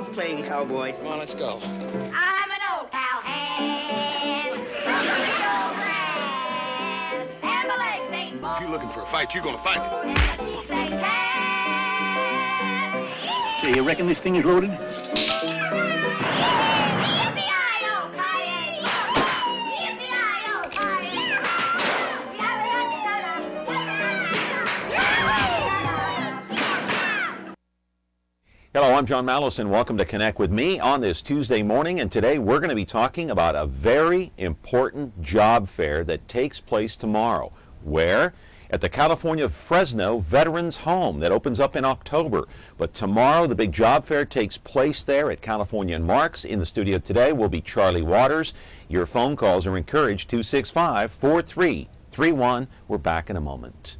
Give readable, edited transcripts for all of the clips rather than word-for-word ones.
love playing cowboy. Come on, let's go. I'm an old cowhand from the big old land, and my legs ain't bald. If you're looking for a fight, you're gonna find it. And my teeth ain't bad. Say, you reckon this thing is loaded? Hello, I'm John Malos, and welcome to Connect with me on this Tuesday morning. And today we're going to be talking about a very important job fair that takes place tomorrow. Where? At the California Fresno Veterans Home that opens up in October. But tomorrow the big job fair takes place there at California and Marks. In the studio today will be Charlie Waters. Your phone calls are encouraged, 265-4331. We're back in a moment.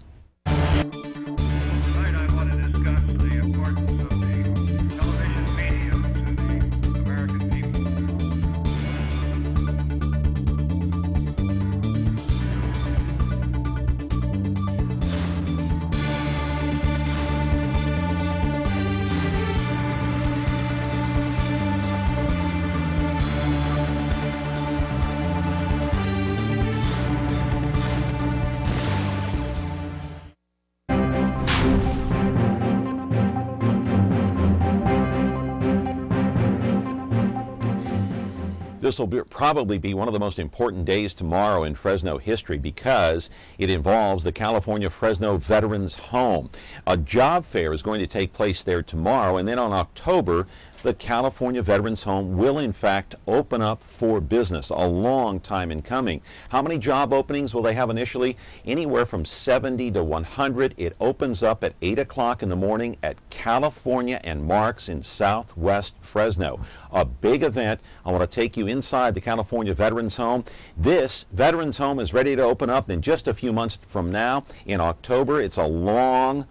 This will probably be one of the most important days tomorrow in Fresno history because it involves the California Fresno Veterans Home. A job fair is going to take place there tomorrow, and then on October, the California Veterans Home will in fact open up for business. A long time in coming. How many job openings will they have initially? Anywhere from 70 to 100. It opens up at 8 o'clock in the morning at California and Marks in Southwest Fresno. A big event. I want to take you inside the California Veterans Home. This Veterans Home is ready to open up in just a few months from now in October. It's a long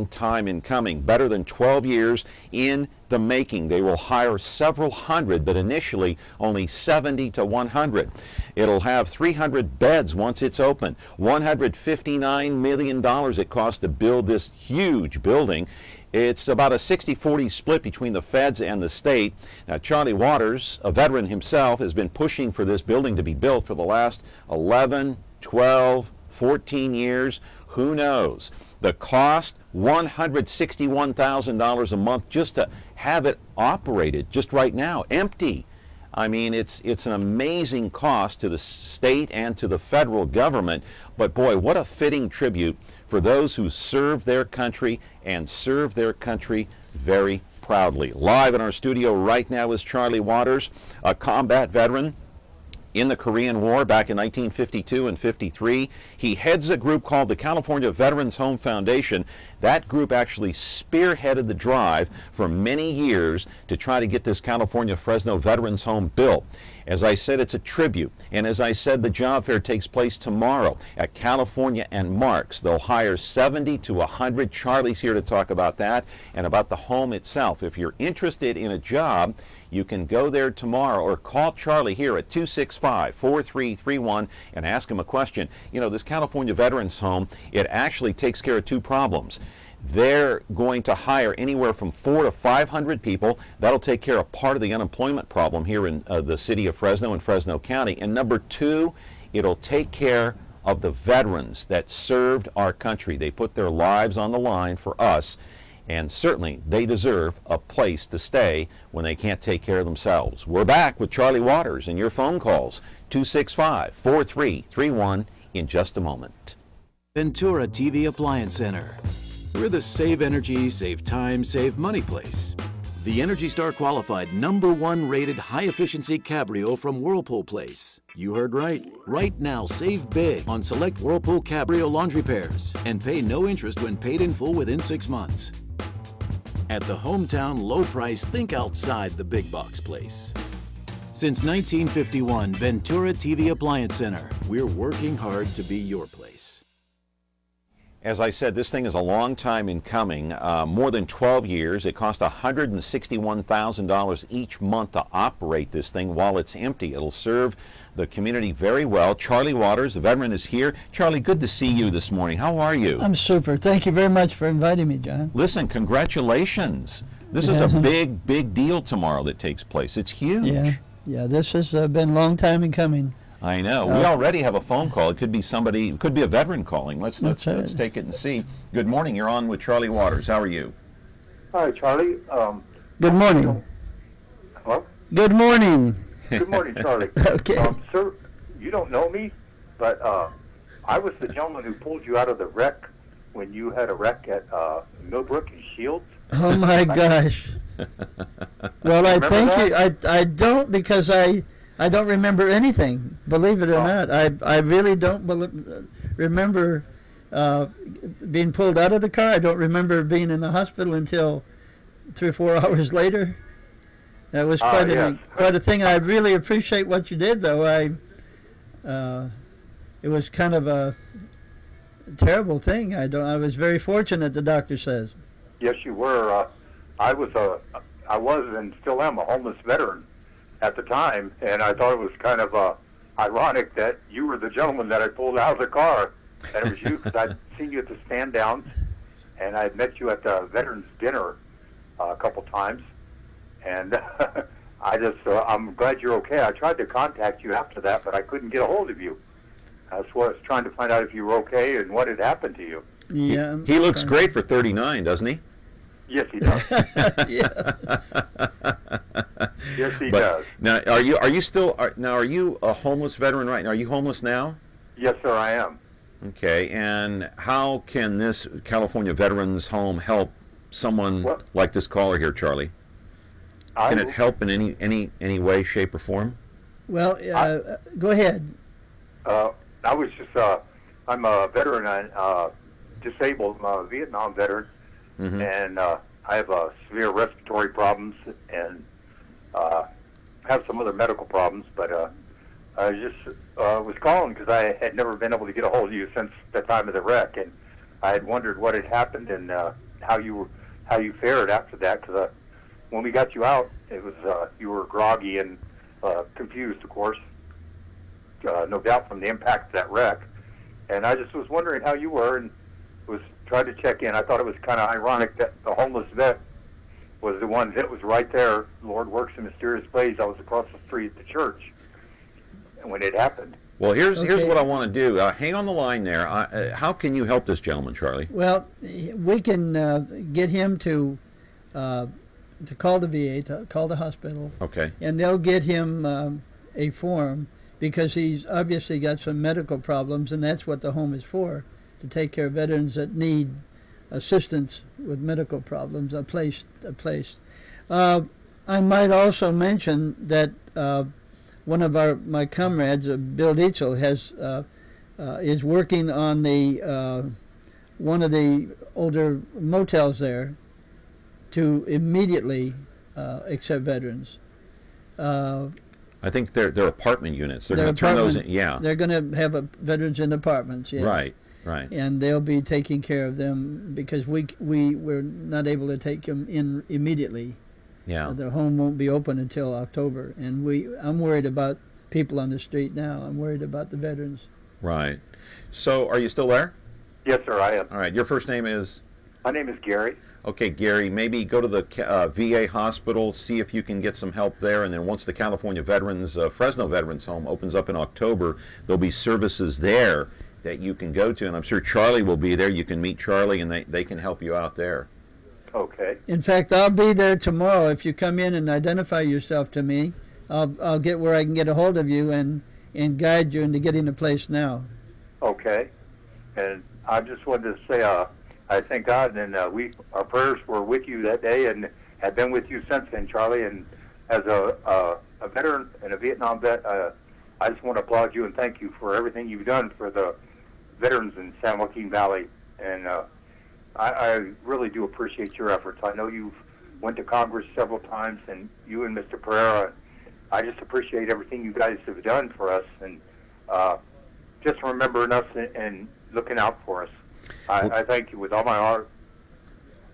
time in coming, better than 12 years in the making. They will hire several hundred, but initially only 70 to 100. It'll have 300 beds once it's open. $159 million it costs to build this huge building. It's about a 60-40 split between the feds and the state. Now, Charlie Waters, a veteran himself, has been pushing for this building to be built for the last 11, 12, 14 years. Who knows? The cost, $161,000 a month just to have it operated just right now, empty. I mean, it's an amazing cost to the state and to the federal government. But boy, what a fitting tribute for those who serve their country and serve their country very proudly. Live in our studio right now is Charlie Waters, a combat veteran in the Korean War back in 1952 and 53. He heads a group called the California Veterans Home Foundation. That group actually spearheaded the drive for many years to try to get this California Fresno Veterans Home built. As I said, it's a tribute. And as I said, the job fair takes place tomorrow at California and Marks. They'll hire 70 to 100. Charlie's here to talk about that and about the home itself. If you're interested in a job, you can go there tomorrow or call Charlie here at 265-4331 and ask him a question. You know, this California Veterans Home, it actually takes care of two problems. They're going to hire anywhere from 400 to 500 people. That'll take care of part of the unemployment problem here in the city of Fresno and Fresno County. And number two, it'll take care of the veterans that served our country. They put their lives on the line for us. And certainly they deserve a place to stay when they can't take care of themselves. We're back with Charlie Waters and your phone calls, 265-4331 in just a moment. Ventura TV Appliance Center. We're the save energy, save time, save money place. The Energy Star qualified #1 rated high efficiency Cabrio from Whirlpool Place. You heard right. Right now, save big on select Whirlpool Cabrio laundry pairs and pay no interest when paid in full within 6 months. At the hometown low price, think outside the big box place. Since 1951, Ventura TV Appliance Center. We're working hard to be your place. As I said, this thing is a long time in coming, more than 12 years. It costs $161,000 each month to operate this thing while it's empty. It'll serve the community very well. Charlie Waters, the veteran, is here. Charlie, good to see you this morning. How are you? I'm super. Thank you very much for inviting me, John. Listen, congratulations. This is a big, big deal tomorrow that takes place. It's huge. Yeah, yeah. This has been a long time in coming. I know. We already have a phone call. It could be somebody. It could be a veteran calling. Let's take it and see. Good morning. You're on with Charlie Waters. How are you? Hi, Charlie. Good morning. Hello? Good morning. Good morning, Charlie. Okay. Sir, you don't know me, but I was the gentleman who pulled you out of the wreck when you had a wreck at Millbrook and Shields. Oh my gosh. Well, I thank you. I don't, because I don't remember anything. Believe it or not, I really don't remember being pulled out of the car. I don't remember being in the hospital until 3 or 4 hours later. That was quite a thing. I really appreciate what you did, though. It was kind of a terrible thing. I was very fortunate, the doctor says. Yes, you were. I was and still am a homeless veteran at the time, and I thought it was kind of ironic that you were the gentleman that I pulled out of the car, and it was you, because I'd seen you at the stand downs, and I had met you at the veterans dinner a couple times, and I'm glad you're okay. I tried to contact you after that, but I couldn't get a hold of you. That's what I was trying to find out, if you were okay and what had happened to you. Yeah. He looks great for 39, doesn't he? Yes, he does. Yeah. Yes, he does. Now, are you a homeless veteran right now? Are you homeless now? Yes, sir, I am. Okay, and how can this California Veterans Home help someone like this caller here, Charlie? Can it help in any way, shape, or form? Well, go ahead. I was just, I'm a veteran, disabled. I'm a Vietnam veteran, and I have severe respiratory problems and have some other medical problems, but I just was calling because I had never been able to get a hold of you since the time of the wreck, and I had wondered what had happened and how you fared after that, because when we got you out, it was you were groggy and confused, of course, no doubt from the impact of that wreck. And I just was wondering how you were and was trying to check in. I thought it was kind of ironic that the homeless vet was the one that was right there. Lord works in mysterious ways. I was across the street at the church when it happened. Well, here's what I want to do. Hang on the line there. How can you help this gentleman, Charlie? Well, we can get him to call the VA, to call the hospital. Okay. And they'll get him a form, because he's obviously got some medical problems, and that's what the home is for, to take care of veterans that need assistance with medical problems, a place. I might also mention that one of my comrades, Bill Dietzel, is working on the one of the older motels there to immediately accept veterans. I think they're apartment units. They're going to turn those in. Yeah. They're going to have veterans in apartments. Yeah. Right. Right. And they'll be taking care of them, because we were not able to take them in immediately. Yeah. The home won't be open until October, and I'm worried about people on the street now. I'm worried about the veterans. Right. So, are you still there? Yes, sir, I am. All right. Your first name is? My name is Gary. Okay, Gary, maybe go to the VA hospital, see if you can get some help there, and then once the California Veterans, Fresno Veterans Home opens up in October, there'll be services there that you can go to, and I'm sure Charlie will be there. You can meet Charlie, and they can help you out there. Okay. In fact, I'll be there tomorrow. If you come in and identify yourself to me, I'll get where I can get a hold of you and guide you into getting a place now. Okay. And I just wanted to say, I thank God, and our prayers were with you that day and have been with you since then, Charlie. And as a veteran and a Vietnam vet, I just want to applaud you and thank you for everything you've done for the veterans in San Joaquin Valley. And I really do appreciate your efforts. I know you've went to Congress several times, and you and Mr. Pereira, I just appreciate everything you guys have done for us, and just remembering us and looking out for us. I thank you with all my heart.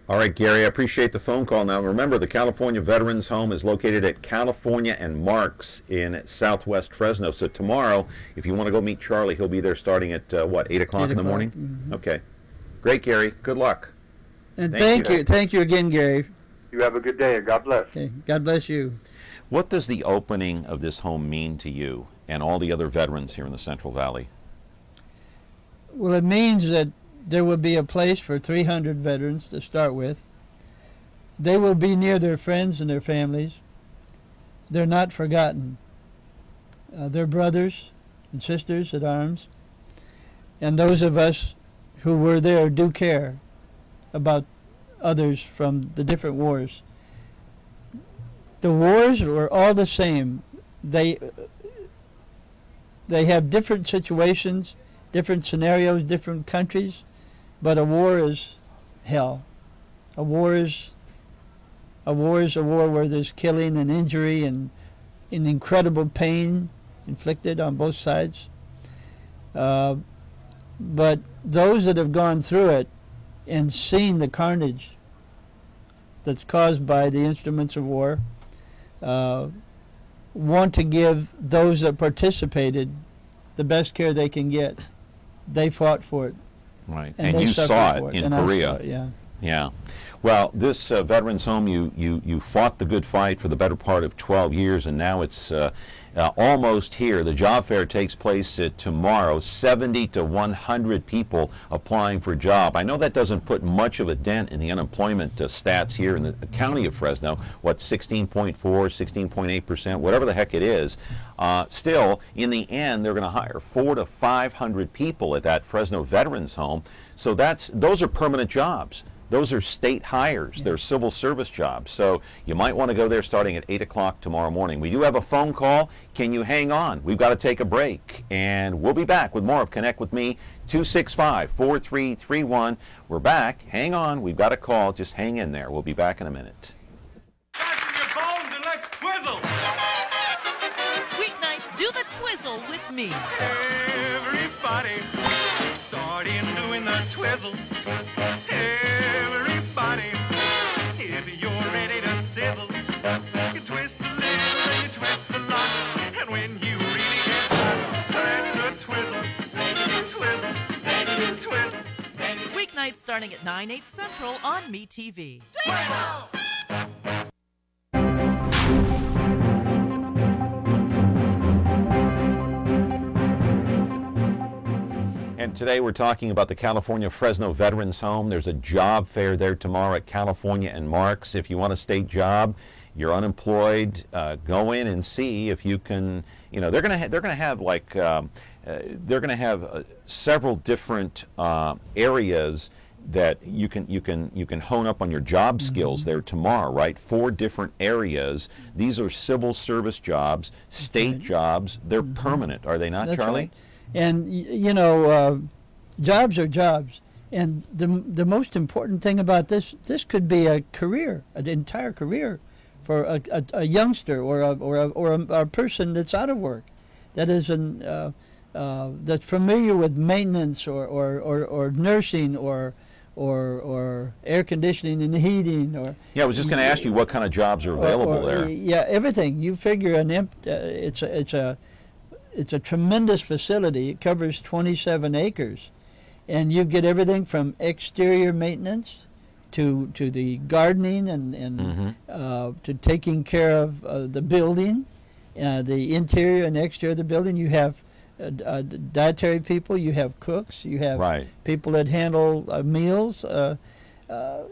All right, Gary, I appreciate the phone call. Now, remember, the California Veterans Home is located at California and Marks in southwest Fresno. So tomorrow, if you want to go meet Charlie, he'll be there starting at, 8 o'clock in the morning? Mm-hmm. Okay. Great, Gary. Good luck. And thank you. Thank you again, Gary. You have a good day, and God bless. Okay. God bless you. What does the opening of this home mean to you and all the other veterans here in the Central Valley? Well, it means that there will be a place for 300 veterans to start with. They will be near their friends and their families. They're not forgotten. They're brothers and sisters at arms. And those of us who were there do care about others from the different wars. The wars were all the same. They have different situations, different scenarios, different countries, but a war is hell. A war is a war where there's killing and injury and incredible pain inflicted on both sides. But those that have gone through it and seen the carnage that's caused by the instruments of war want to give those that participated the best care they can get. They fought for it. Right, and you saw it in Korea. Yeah. Yeah. Well, this veterans home, you fought the good fight for the better part of 12 years, and now it's almost here. The job fair takes place tomorrow. 70 to 100 people applying for a job. I know that doesn't put much of a dent in the unemployment stats here in the county of Fresno. What, 16.4, 16.8%, whatever the heck it is. Still, in the end, they're going to hire 400 to 500 people at that Fresno veterans home. So those are permanent jobs. Those are state hires. They're civil service jobs. So you might want to go there starting at 8 o'clock tomorrow morning. We do have a phone call. Can you hang on? We've got to take a break. And we'll be back with more of Connect with Me, 265-4331. We're back. Hang on. We've got a call. Just hang in there. We'll be back in a minute. Fasten your bones and let's twizzle. Weeknights, do the twizzle with me. Everybody, start in doing the twizzle. Everybody, if you're ready to sizzle, you twist a little and you twist a lot. And when you really get hot, that's the twizzle. Twizzle, twizzle. Weeknights starting at 9/8 Central on MeTV. Twizzle! And today we're talking about the California Fresno Veterans Home. There's a job fair there tomorrow at California and Marks. If you want a state job, you're unemployed, go in and see if you can. You know, they're going to have like they're going to have several different areas that you can hone up on your job skills there tomorrow, right? 4 different areas. These are civil service jobs, state jobs. They're permanent, are they not, That's Charlie? right. And you know, jobs are jobs. And the most important thing about this could be a career, an entire career, for a youngster or a person that's out of work, that is that's familiar with maintenance or nursing or air conditioning and heating or. Yeah, I was just going to ask you what kind of jobs are available there. Yeah, everything. You figure it's a tremendous facility. It covers 27 acres. And you get everything from exterior maintenance to the gardening and to taking care of the building, the interior and exterior of the building. You have dietary people, you have cooks, you have people that handle meals,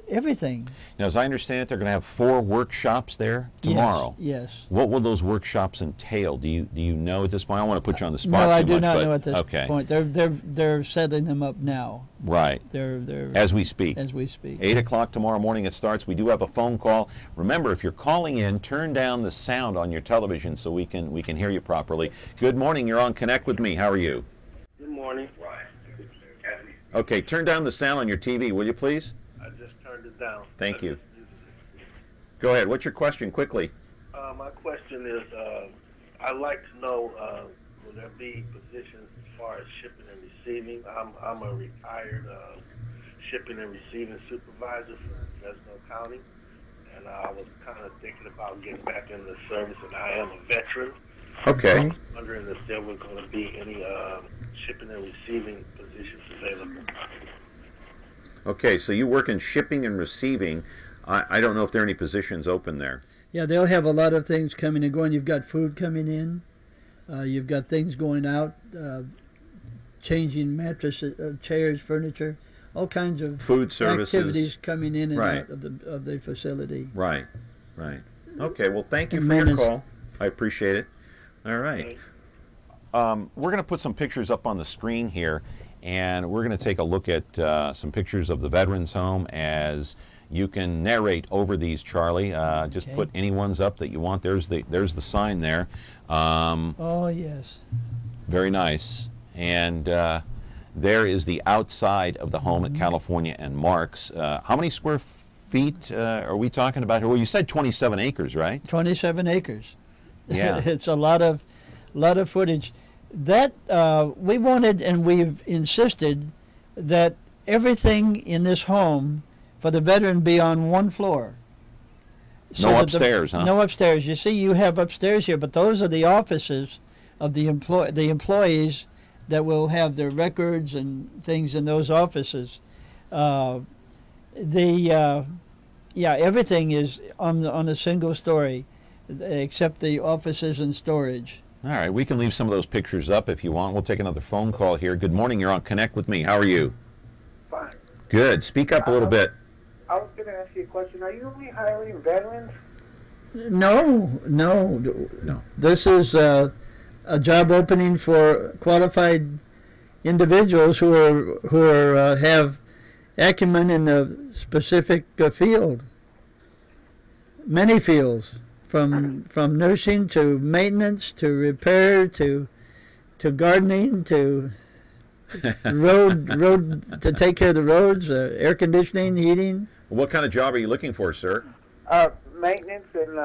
everything. Now, as I understand it, they're going to have 4 workshops there tomorrow. Yes. What will those workshops entail? Do you know at this point? I don't want to put you on the spot. No, I too do much, not but, know at this okay. point. They're setting them up now. Right. They're as we speak. As we speak. 8 o'clock tomorrow morning it starts. We do have a phone call. Remember, if you're calling in, turn down the sound on your television so we can hear you properly. Good morning. You're on Connect with Me. How are you? Good morning. Okay, turn down the sound on your TV, will you please? I just turned it down. Thank you. Go ahead. What's your question, quickly? My question is, I'd like to know, will there be positions as far as shipping and receiving? I'm a retired shipping and receiving supervisor for Fresno County, and I was kind of thinking about getting back in the service, and I am a veteran. Okay. I'm wondering if there were going to be any shipping and receiving positions available. Okay, so you work in shipping and receiving. I don't know if there are any positions open there. Yeah, they'll have a lot of things coming and going. You've got food coming in. You've got things going out, changing mattresses, chairs, furniture, all kinds of food services activities coming in and right. out of the facility. Right, right. Okay, well, thank you for your call. I appreciate it. All right. We're going to put some pictures up on the screen here, and we're going to take a look at some pictures of the Veterans Home as you can narrate over these, Charlie. Just put any ones up that you want. There's the sign there. Oh, yes. Very nice. And there is the outside of the home at California and Marks. How many square feet are we talking about here? Well, you said 27 acres, right? 27 acres. Yeah. It's a lot of footage. That we wanted, and we've insisted that everything in this home for the veteran be on one floor. So no upstairs, huh? No upstairs. You see, you have upstairs here, but those are the offices of the employees that will have their records and things in those offices. Everything is on a single story, except the offices and storage. All right, we can leave some of those pictures up if you want. We'll take another phone call here. Good morning. You're on Connect with Me. How are you? Fine. Good. Speak up a little bit. I was going to ask you a question. Are you only hiring veterans? No. This is a job opening for qualified individuals who have acumen in a specific field. Many fields, from nursing to maintenance to repair to gardening to road to take care of the roads, air conditioning, heating. What kind of job are you looking for, sir? Maintenance and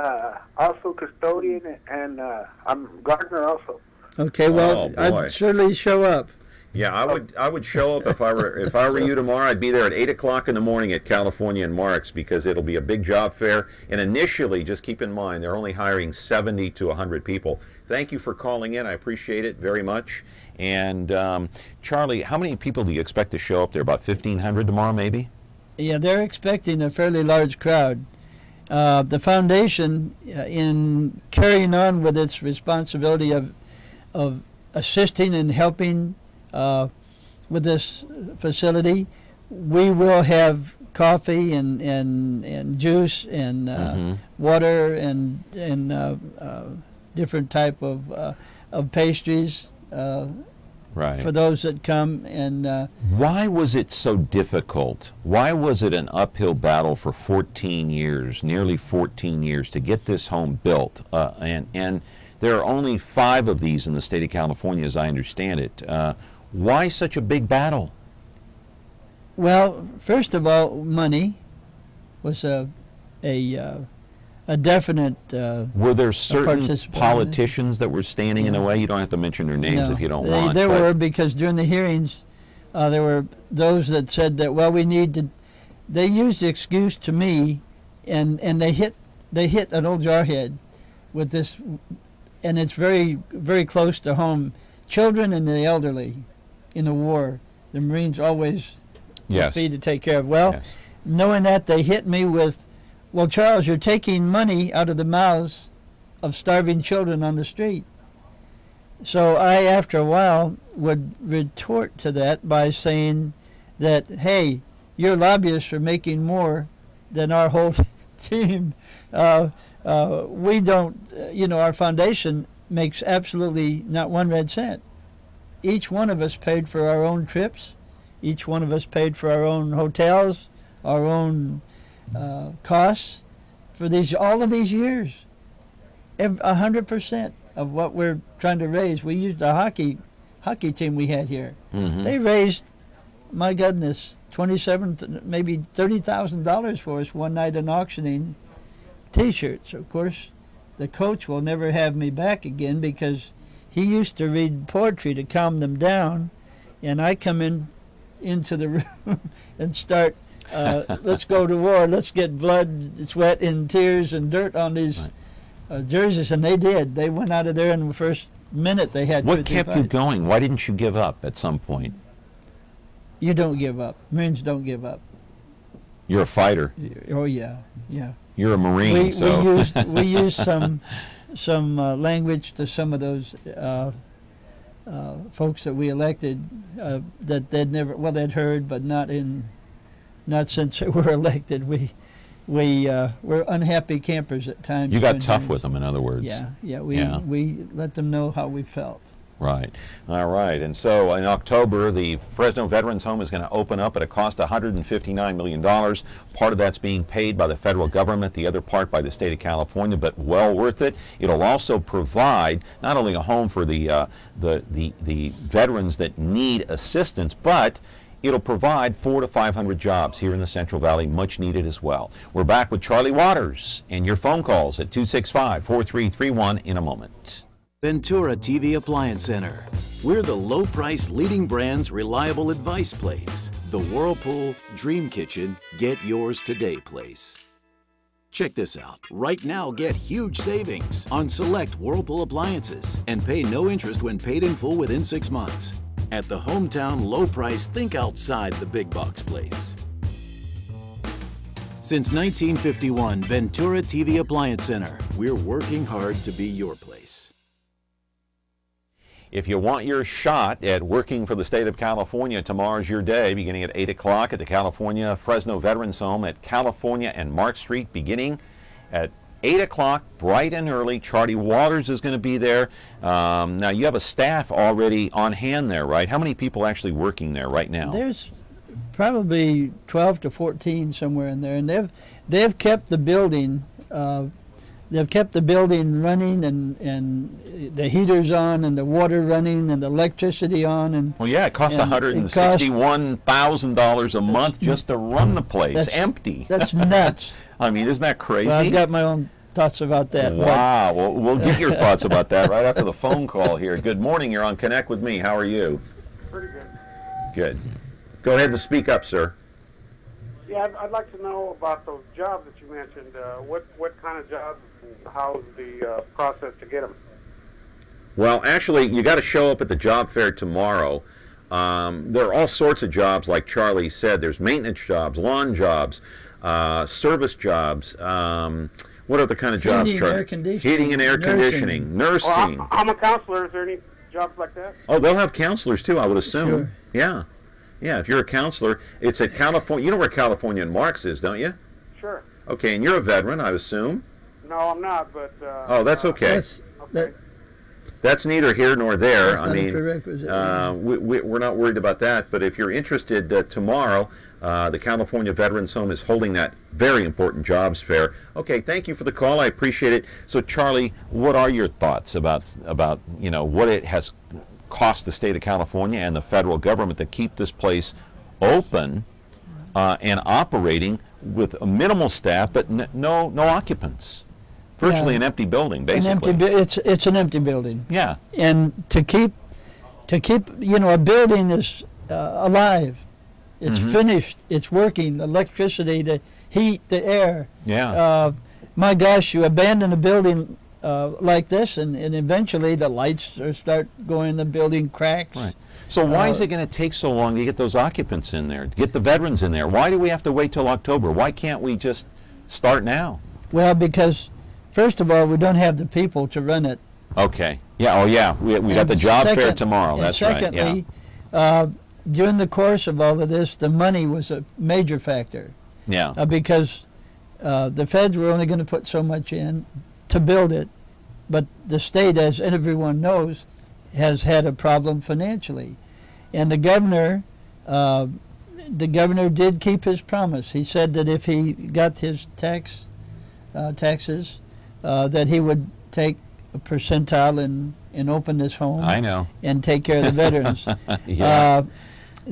also custodian, and I'm gardener also. Okay, well, I'd surely show up. Yeah, I would show up if I were you tomorrow. I'd be there at 8 o'clock in the morning at California and Marks, because it'll be a big job fair. And initially, just keep in mind, they're only hiring 70 to 100 people. Thank you for calling in. I appreciate it very much. And Charlie, how many people do you expect to show up there? About 1,500 tomorrow, maybe? Yeah, they're expecting a fairly large crowd. The foundation, in carrying on with its responsibility of assisting and helping with this facility, we will have coffee and juice and water and different type of pastries for those that come. And why was it so difficult? Why was it an uphill battle for 14 years, nearly 14 years, to get this home built? And there are only 5 of these in the state of California, as I understand it. Why such a big battle? Well, first of all, money was a definite were there certain politicians that were standing in the way? You don't have to mention their names if you don't want. There were, because during the hearings, there were those that said that, well, we need to. They used the excuse to me, and they hit an old jarhead with this, and it's very, very close to home. Children and the elderly in the war, the Marines always feed to take care of. Well, knowing that, they hit me with, well, Charles, you're taking money out of the mouths of starving children on the street. So I, after a while, would retort to that by saying that, hey, your lobbyists are making more than our whole team. We don't, our foundation makes absolutely not one red cent. Each one of us paid for our own trips. Each one of us paid for our own hotels, our own costs for all of these years. 100% of what we're trying to raise. We used a hockey team we had here. They raised, my goodness, $27,000, maybe $30,000 for us one night in auctioning T-shirts. Of course, the coach will never have me back again, because he used to read poetry to calm them down, and I come into the room and start, let's go to war, let's get blood, sweat, and tears and dirt on these jerseys, and they did. They went out of there in the first minute they had. What kept you going? Why didn't you give up at some point? You don't give up. Marines don't give up. You're a fighter. Oh yeah, yeah. You're a Marine, We so we used some language to some of those folks that we elected that they'd heard, but not since they were elected. We were unhappy campers at times. You got tough with them, in other words. Yeah. We let them know how we felt. Right. All right. And so in October, the Fresno Veterans Home is going to open up at a cost of $159 million. Part of that's being paid by the federal government, the other part by the state of California, but well worth it. It'll also provide not only a home for the veterans that need assistance, but it'll provide 400 to 500 jobs here in the Central Valley, much needed as well. We're back with Charlie Waters and your phone calls at 265-4331 in a moment. Ventura TV Appliance Center. We're the low price leading brands reliable advice place. The Whirlpool Dream Kitchen Get Yours Today place. Check this out. Right now, get huge savings on select Whirlpool appliances and pay no interest when paid in full within 6 months. At the hometown low price, think outside the big box place. Since 1951, Ventura TV Appliance Center. We're working hard to be your place. If you want your shot at working for the state of California, tomorrow's your day, beginning at 8 o'clock at the California Fresno Veterans Home at California and Mark Street, beginning at 8 o'clock, bright and early. Charlie Waters is going to be there. Now, you have a staff already on hand there, right? How many people actually working there right now? There's probably 12 to 14 somewhere in there, and they've kept the building. They've kept the building running, and the heaters on, and the water running, and the electricity on. And well, yeah, it costs $161,000 a month just to run the place. That's empty. That's nuts. I mean, isn't that crazy? Well, I've got my own thoughts about that. Wow. Well, we'll get your thoughts about that right after the phone call here. Good morning. You're on Connect with me. How are you? Pretty good. Good. Go ahead and speak up, sir. Yeah, I'd like to know about those jobs that you mentioned. What kind of jobs and how's the process to get them? Well, actually, you got to show up at the job fair tomorrow. There are all sorts of jobs, like Charlie said. There's maintenance jobs, lawn jobs, service jobs. What other kind of jobs, Charlie? Heating and air conditioning, nursing. Well, I'm a counselor. Is there any jobs like that? Oh, they'll have counselors too, I would assume. Sure. Yeah. Yeah, if you're a counselor, it's at California. You know where California and Marks is, don't you? Sure. Okay, and you're a veteran, I assume. No, I'm not, but... oh, that's okay. That's neither here nor there. I mean, we're not worried about that. But if you're interested, tomorrow, the California Veterans Home is holding that very important jobs fair. Okay, thank you for the call. I appreciate it. So, Charlie, what are your thoughts about what it has cost the state of California and the federal government to keep this place open and operating with a minimal staff, but no occupants? Virtually an empty building, basically. It's an empty building. Yeah. And to keep a building is alive. It's finished. It's working. The electricity, the heat, the air. Yeah. My gosh, you abandon a building like this, and eventually the lights start going. The building cracks. Right. So why is it going to take so long to get those occupants in there, to get the veterans in there? Why do we have to wait till October? Why can't we just start now? Well, because first of all, we don't have the people to run it. Okay. Yeah. Oh, yeah. We got the job fair tomorrow. That's right. Secondly, yeah. During the course of all of this, the money was a major factor. Yeah. Because the feds were only going to put so much in to build it, but the state, as everyone knows, has had a problem financially, and the governor did keep his promise. He said that if he got his taxes, that he would take a percentile and open this home. I know. And take care of the veterans. Yeah.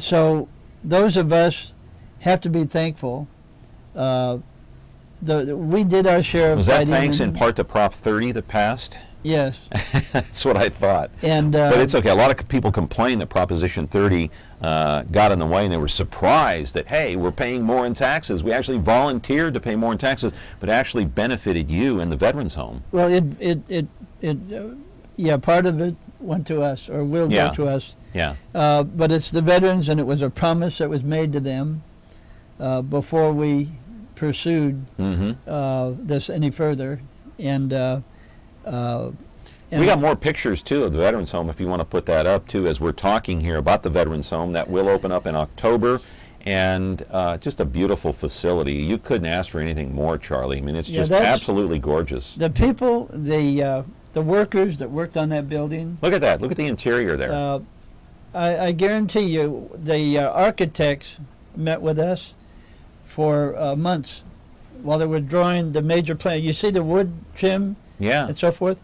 So those of us have to be thankful. We did our share of Was that fighting. thanks in part to Prop 30 that passed? Yes. That's what I thought. And but it's okay. A lot of people complain that Proposition 30 got in the way, and they were surprised that, hey, we're paying more in taxes. We actually volunteered to pay more in taxes, but actually benefited you in the veterans home. Well, part of it went to us, or will go to us. Yeah. But it's the veterans, and it was a promise that was made to them. before we pursued Mm-hmm. this any further. And we got more pictures too of the Veterans Home if you want to put that up too as we're talking here about the Veterans Home that will open up in October, and just a beautiful facility. You couldn't ask for anything more, Charlie. I mean, it's just absolutely gorgeous. The people, the workers that worked on that building. Look at that. Look at the interior there. I guarantee you, the architects met with us for months while they were drawing the major plan. You see the wood trim, yeah, and so forth.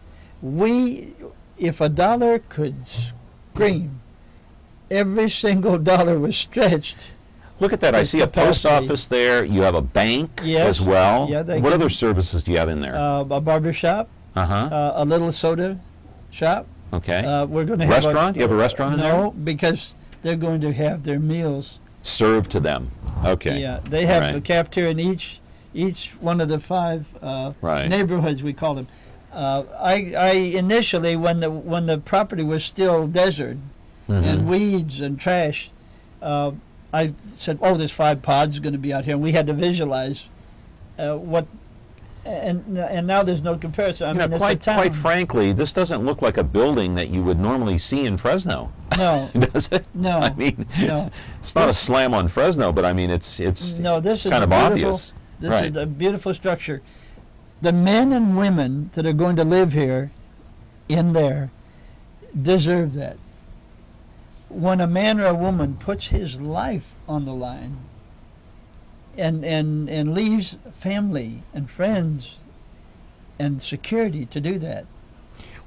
If a dollar could scream, every single dollar was stretched. Look at that. I see a post office there. You have a bank as well. Yeah, what other services do you have in there? A barber shop. A little soda shop. Okay. We're going to have restaurant. You have a restaurant in there? No, because they're going to have their meals served to them. Okay. Yeah, they have a cafeteria in each one of the 5 neighborhoods, we call them. I initially, when the property was still desert and weeds and trash, I said, "Oh, there's 5 pods going to be out here," and we had to visualize what. And now there's no comparison. I mean, it's a town. Quite frankly, this doesn't look like a building that you would normally see in Fresno. No. Does it? No. I mean, no. It's not a slam on Fresno, but I mean, it's no, this is kind of obvious. This is a beautiful structure. The men and women that are going to live here, in there, deserve that. When a man or a woman puts his life on the line and leaves family and friends and security to do that.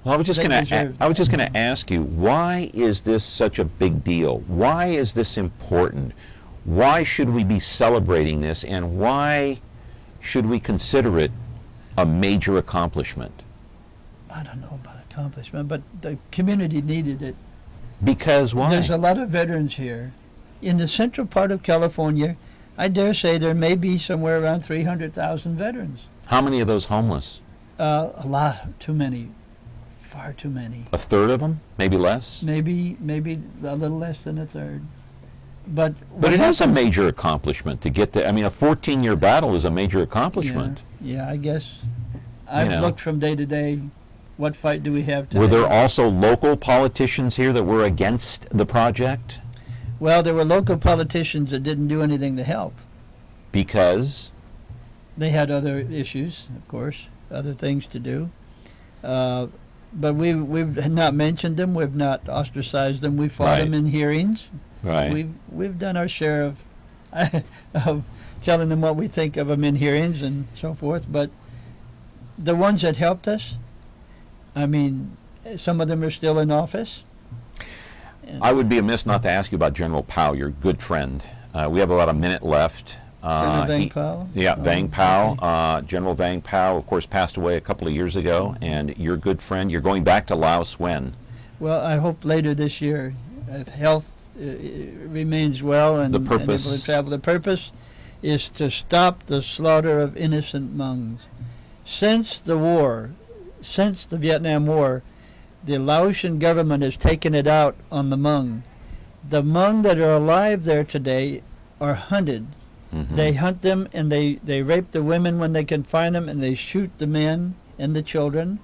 Well, I was just going to ask you, why is this such a big deal? Why is this important? Why should we be celebrating this, and why should we consider it a major accomplishment? I don't know about accomplishment, but the community needed it. Because why? There's a lot of veterans here. In the central part of California, I dare say there may be somewhere around 300,000 veterans. How many of those homeless? A lot, too many, far too many. A third of them? Maybe less? Maybe a little less than a third. But it is a major accomplishment to get there. I mean, a 14-year battle is a major accomplishment. Yeah, I guess. I've looked from day to day. What fight do we have today? Were there also local politicians here that were against the project? Well, there were local politicians that didn't do anything to help. Because? They had other issues, of course, other things to do. But we've not mentioned them. We've not ostracized them. We fought them in hearings. Right. We've done our share of of telling them what we think of them in hearings and so forth. But the ones that helped us, I mean, some of them are still in office. I would be amiss not to ask you about General Powell, your good friend. We have about a minute left. General Vang Powell? Yeah, Vang Powell. Okay. General Vang Powell, of course, passed away a couple of years ago, and your good friend. You're going back to Laos when? Well, I hope later this year. If health remains well and, able to travel. The purpose is to stop the slaughter of innocent Hmongs. Since the war, since the Vietnam War, the Laotian government has taken it out on the Hmong. The Hmong that are alive there today are hunted. They hunt them and they rape the women when they can find them, and they shoot the men and the children.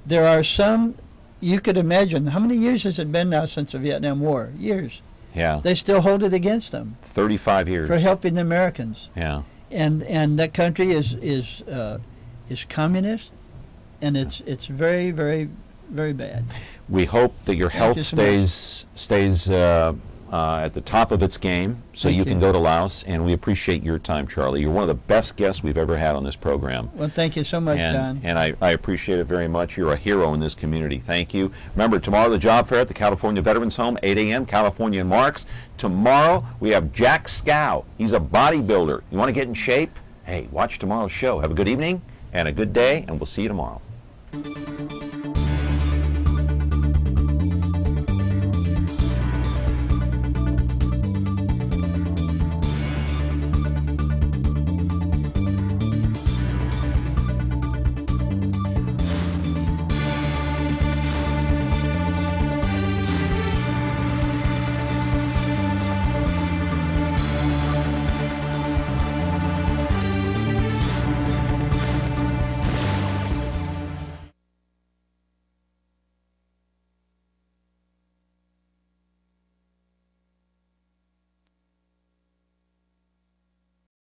There are some, you could imagine, how many years has it been now since the Vietnam War? Years. Yeah. They still hold it against them. 35 years. For helping the Americans. Yeah. And that country is communist, and it's very, very, very bad. We hope that your health stays at the top of its game, so you can go to Laos, and we appreciate your time, Charlie. You're one of the best guests we've ever had on this program. Well, thank you so much, John. And I appreciate it very much. You're a hero in this community. Thank you. Remember, tomorrow the job fair at the California Veterans Home, 8 a.m., California and Marks. Tomorrow we have Jack Scow. He's a bodybuilder. You want to get in shape? Hey, watch tomorrow's show. Have a good evening and a good day, and we'll see you tomorrow.